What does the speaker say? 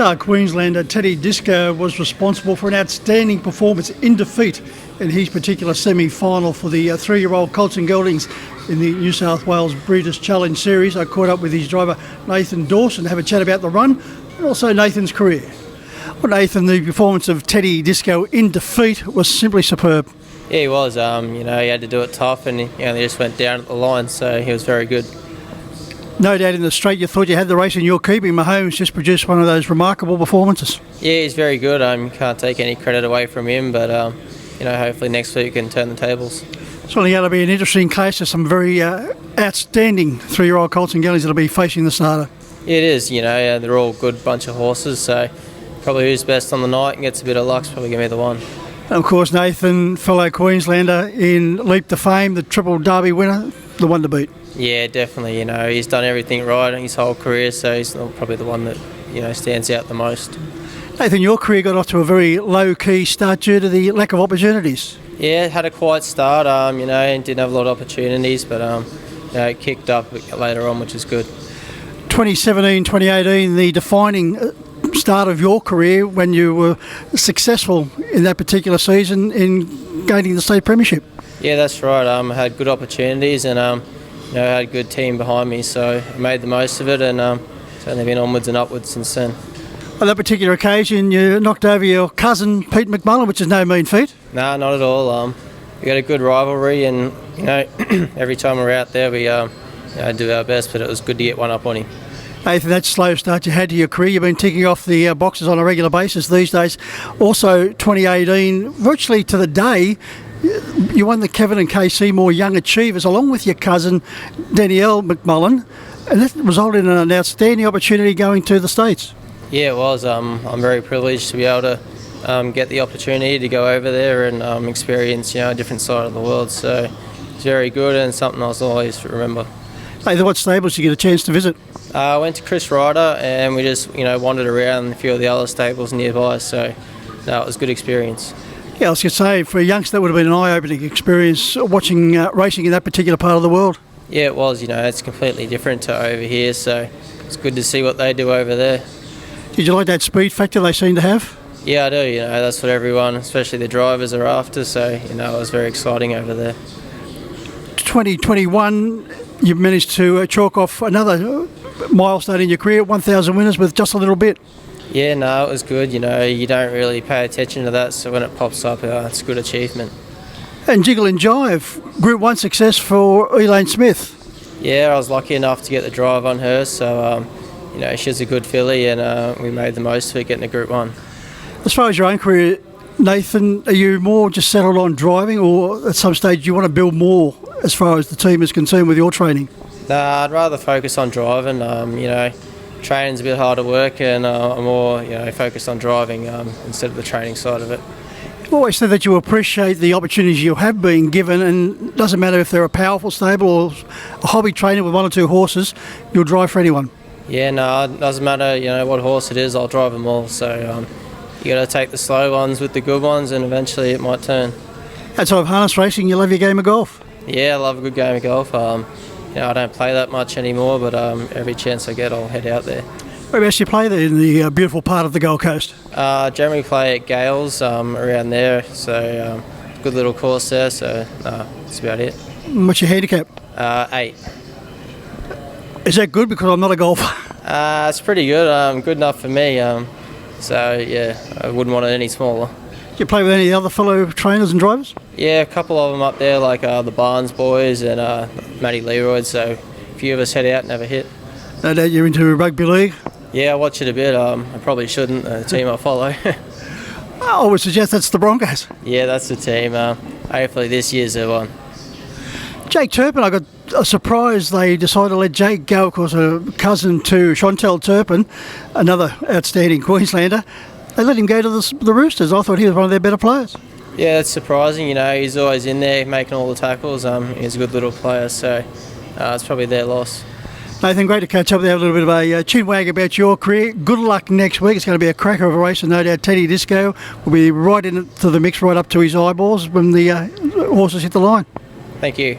Star Queenslander Teddy Disco was responsible for an outstanding performance in defeat in his particular semi-final for the 3-year-old colts and geldings in the New South Wales Breeders' Challenge Series. I caught up with his driver Nathan Dawson to have a chat about the run and also Nathan's career. Well, Nathan, the performance of Teddy Disco in defeat was simply superb. Yeah, he was. He had to do it tough, and they just went down at the line, so he was very good. No doubt in the straight you thought you had the race in your keeping. Mahomes just produced one of those remarkable performances. Yeah, he's very good. You can't take any credit away from him, but hopefully next week we can turn the tables. It's only going to be an interesting case. There's some very outstanding 3-year-old colts and geldings that'll be facing the starter. Yeah, it is. They're all good bunch of horses, so probably who's best on the night and gets a bit of luck's probably going to be the one. And of course, Nathan, fellow Queenslander in Leap to Fame, the Triple Derby winner, the one to beat. Yeah, definitely. He's done everything right in his whole career, so he's probably the one that stands out the most. Nathan, your career got off to a very low-key start due to the lack of opportunities. Yeah, had a quiet start. And didn't have a lot of opportunities, but it kicked up later on, which is good. 2017, 2018, the defining start of your career when you were successful in that particular season in gaining the state premiership. Yeah, that's right. I had good opportunities and I had a good team behind me, so I made the most of it, and it's only been onwards and upwards since then. On that particular occasion, you knocked over your cousin Pete McMullen, which is no mean feat. No, not at all. We got a good rivalry, and every time we're out there, we do our best. But it was good to get one up on him. Nathan, that slow start you had to your career, you've been ticking off the boxes on a regular basis these days. Also, 2018, virtually to the day, you won the Kevin and Kay Seymour Young Achievers along with your cousin Danielle McMullen, and that resulted in an outstanding opportunity going to the States. Yeah, it was. I'm very privileged to be able to get the opportunity to go over there and experience a different side of the world. So it's very good and something I'll always remember. Hey, what stables did you get a chance to visit? I went to Chris Ryder and we just wandered around a few of the other stables nearby. So no, it was a good experience. Yeah, I was going to say, for a youngster, that would have been an eye-opening experience watching racing in that particular part of the world. Yeah, it was. It's completely different to over here, so it's good to see what they do over there. Did you like that speed factor they seem to have? Yeah, I do. That's what everyone, especially the drivers, are after, so, it was very exciting over there. 2021, you managed to chalk off another milestone in your career, 1,000 winners with just a little bit. Yeah, no, it was good. You don't really pay attention to that, so when it pops up, it's a good achievement. And Jiggle and Jive, Group 1 success for Elaine Smith. Yeah, I was lucky enough to get the drive on her, so, she's a good filly, and we made the most of it getting a Group 1. As far as your own career, Nathan, are you more just settled on driving, or at some stage do you want to build more as far as the team is concerned with your training? Nah, I'd rather focus on driving. Training's a bit harder work, and I'm more, focused on driving instead of the training side of it. You've always said that you appreciate the opportunities you have been given, and it doesn't matter if they're a powerful stable or a hobby trainer with 1 or 2 horses, you'll drive for anyone. Yeah, no, it doesn't matter, what horse it is, I'll drive them all. So you got to take the slow ones with the good ones, and eventually it might turn. Outside of harness racing, you love your game of golf? Yeah, I love a good game of golf. I don't play that much anymore, but every chance I get, I'll head out there. Whereabouts do you play there in the beautiful part of the Gold Coast? Generally play at Gales around there, so good little course there, so that's about it. What's your handicap? 8. Is that good? Because I'm not a golfer. It's pretty good, good enough for me, so yeah, I wouldn't want it any smaller. Do you play with any other fellow trainers and drivers? Yeah, a couple of them up there, like the Barnes boys and Matty Leroy, so a few of us head out and have a hit. No doubt you're into rugby league? Yeah, I watch it a bit. I probably shouldn't, the team I follow. I would suggest that's the Broncos. Yeah, that's the team. Hopefully this year's the one. Jake Turpin, I got a surprise they decided to let Jake go, of course, a cousin to Chantel Turpin, another outstanding Queenslander. They let him go to the Roosters. I thought he was one of their better players. Yeah, it's surprising. He's always in there making all the tackles. He's a good little player, so it's probably their loss. Nathan, great to catch up there, a little bit of a chin wag about your career. Good luck next week. It's going to be a cracker of a race, and no doubt Teddy Disco will be right into the mix, right up to his eyeballs when the horses hit the line. Thank you.